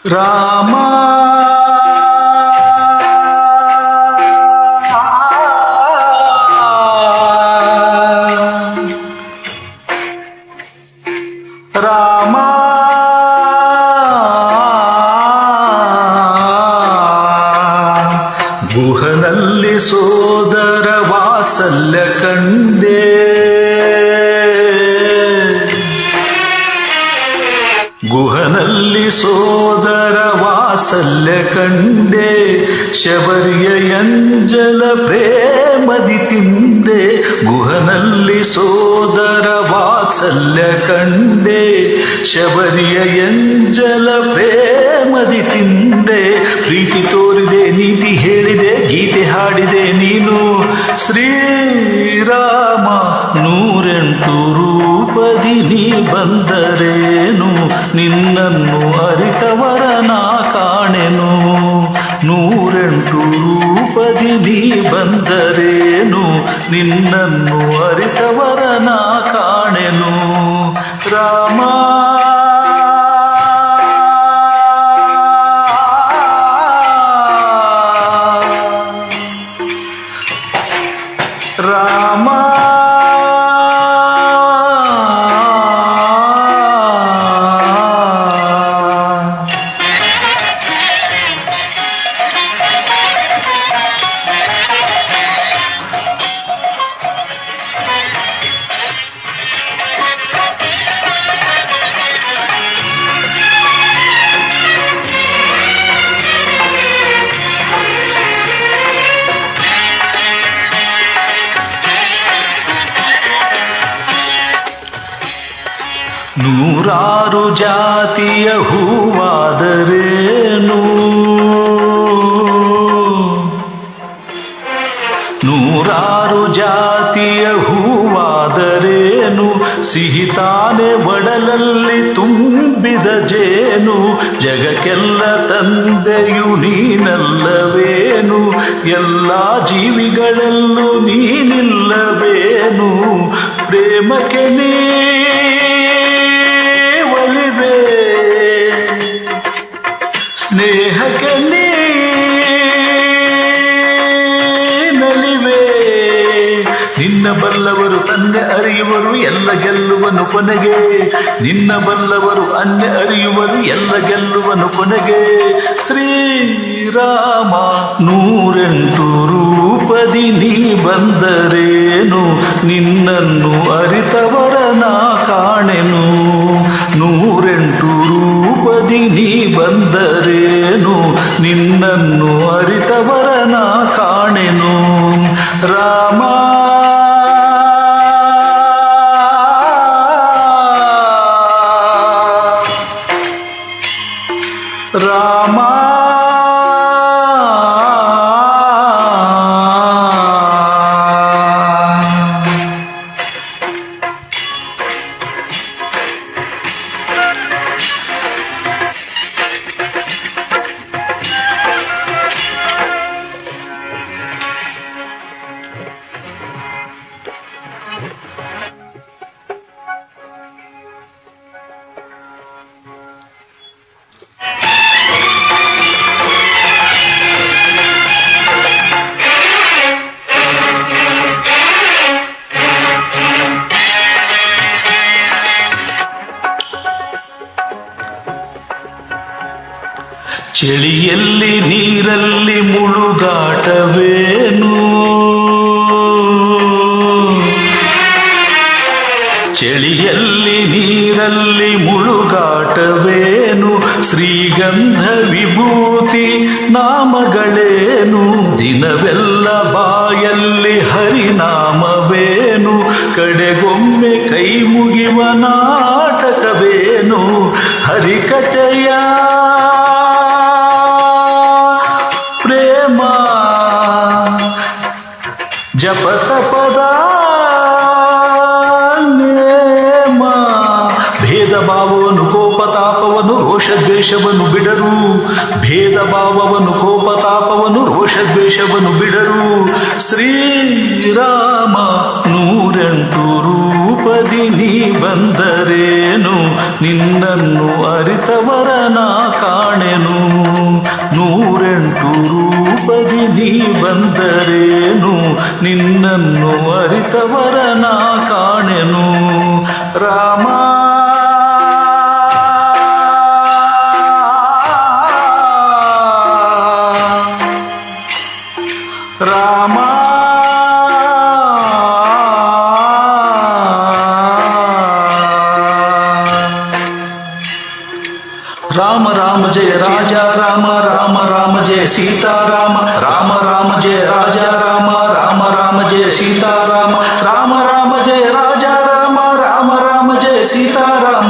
ರಾಮ ರಾಮ ಗುಹನಲ್ಲಿ ಸೋದರ ವಾತ್ಸಲ್ಯ ಕಂಡೆ, ಗುಹನಲ್ಲಿ ಸೋದರ ವಾತ್ಸಲ್ಯ ಕಂಡೆ, ಶಬರಿಯ ಎಂಜಲ ಪ್ರೇಮದಿ ತಿಂದೆ. ಗುಹನಲ್ಲಿ ಸೋದರ ವಾತ್ಸಲ್ಯ ಕಂಡೆ, ಶಬರಿಯ ಎಂಜಲ ಪ್ರೇಮದಿ ತಿಂದೆ. ಪ್ರೀತಿ ತೋರಿದೆ, ನೀತಿ ಹೇಳಿದೆ, ಗೀತೆ ಹಾಡಿದೆ ನೀನು. ಶ್ರೀರಾಮ 108 ರೂಪದಿ ನೀ ಬಂದರೇನು, ನಿನ್ನನ್ನು ಅರಿತವರ ನಾ ಕಾಣೆನು. 108 ರೂಪದಿ ನೀ ಬಂದರೇನು, ನಿನ್ನನ್ನು ಅರಿತವರ ನಾ ಕಾಣೆನು. ರಾಮ ರಾಮ ನೂರಾರು ಜಾತಿಯ ಹೂವಾದರೇನು, ನೂರಾರು ಜಾತಿಯ ಹೂವಾದರೇನು, ಸಿಹಿತಾನೆ ಒಡಲಲ್ಲಿ ತುಂಬಿದ ಜೇನು. ಜಗಕ್ಕೆಲ್ಲ ತಂದೆಯು ನೀನಲ್ಲವೇನು, ಎಲ್ಲ ಜೀವಿಗಳಲ್ಲೂ ನೀನಿಲ್ಲವೇನು. ಪ್ರೇಮಕ್ಕೆ ನೀ ಒಲಿವೆ, ಸ್ನೇಹಕ್ಕೆ ನೀ ನಲಿವೆ. ನಿನ್ನ ಬಲ್ಲವರು ಅನ್ಯ ಅರಿಯುವರು, ಎಲ್ಲ ಗೆಲ್ಲುವನು ಕೊನೆಗೆ. ನಿನ್ನ ಬಲ್ಲವರು ಅನ್ಯ ಅರಿಯುವರು, ಎಲ್ಲ ಗೆಲ್ಲುವನು ಕೊನೆಗೆ. ಶ್ರೀರಾಮ 108 ರೂಪದಿ ನೀ ಬಂದರೇನು, ನಿನ್ನನ್ನು ಅರಿತವರ ನಾ ಕಾಣೆನು. 108 ರೂಪದಿ ನೀ ಬಂದರೇನು, ನಿನ್ನನ್ನು ಅರಿತವರ ನಾ ಕಾಣೆನು. ರಾಮ ರಾಮ ಚಳಿಯಲ್ಲಿ ನೀರಲ್ಲಿ ಮುಳುಗಾಟವೇನು, ಚಳಿಯಲ್ಲಿ ನೀರಲ್ಲಿ ಮುಳುಗಾಟವೇನು. ಶ್ರೀಗಂಧ ವಿಭೂತಿ ನಾಮಗಳೇನು, ದಿನವೆಲ್ಲ ಬಾಯಲ್ಲಿ ಹರಿನಾಮವೇನು. ಕಡೆಗೊಮ್ಮೆ ಕೈ ಮುಗಿವ ನಾಟಕವೇನು, ಹರಿಕಥೆಯ ಪ್ರೇಮ ಜಪತಪದ ನೇಮ. ಭೇದ ಭಾವವನ್ನು ಕೋಪತಾಪವನ್ನು ರೋಷದ್ವೇಷವನ್ನು ಬಿಡರು, ಭೇದ ಭಾವವನ್ನು ಕೋಪತಾಪವನ್ನು ರೋಷದ್ವೇಷವನ್ನು ಬಿಡರು. ಶ್ರೀರಾಮ 108 ರೂಪದಿ ನೀ ಬಂದರೇನು, ನಿನ್ನನ್ನು ಅರಿತವರ ನಾ ಕಾಣೆನು. ನಿನ್ನನ್ನು ಅರಿತವರನ ಕಾಣೆನು ರಾಮ ರಾಮ ರಾಮ ರಾಮ ಜಯ ರಾಜ ರಾಮ ರಾಮ ರಾಮ ಜಯ ಸೀತಾರಾಮ ರಾಮ ರಾಮ ಜಯ ರಾಜ ರಾಮ ರಾಮ ರಾಮ ಜಯ ಸೀತಾರಾಮ ರಾಮ ರಾಮ ಜಯ ರಾಜ ರಾಮ ರಾಮ ರಾಮ ಜಯ ಸೀತಾರಾಮ